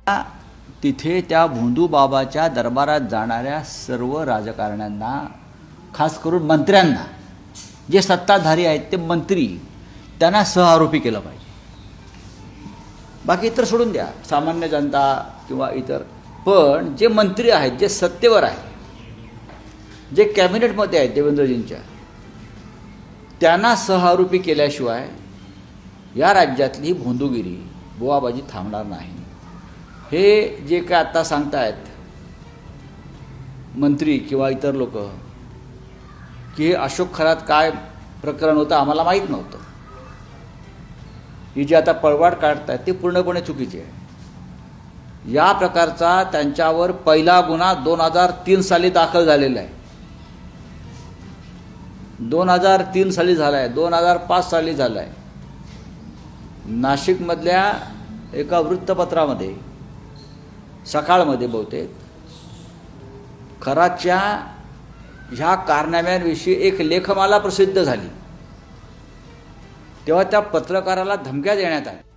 तिथे त्या भोंदू बाबाच्या दरबारात जाणाऱ्या सर्व राजकारण्यांना, खास करून मंत्र्यांना, जे सत्ताधारी आहेत ते मंत्री, त्यांना सहआरोपी केलं पाहिजे. बाकी इतर सोडून द्या, सामान्य जनता किंवा इतर. पण जे मंत्री आहेत, जे सत्तेवर आहेत, जे कॅबिनेटमध्ये आहेत देवेंद्रजींच्या, त्यांना सहआरोपी केल्याशिवाय या राज्यातली भोंदूगिरी, बोवाबाजी थांबणार नाही. हे जे काय आता सांगतायत मंत्री किंवा इतर लोक की हे अशोक खरात काय प्रकरण होतं आम्हाला माहीत नव्हतं, ही जी आता पळवाट काढतायत ते पूर्णपणे चुकीचे आहे. या प्रकारचा त्यांच्यावर पहिला गुन्हा 2003 साली दाखल झालेला आहे. 2003 साली झाला आहे, 2005 साली झाला आहे. नाशिकमधल्या एका वृत्तपत्रामध्ये, सकाळमध्ये बहुतेक, खरातच्या ह्या कारनाम्यांविषयी एक लेखमाला प्रसिद्ध झाली. तेव्हा त्या पत्रकाराला धमक्या देण्यात आल्या.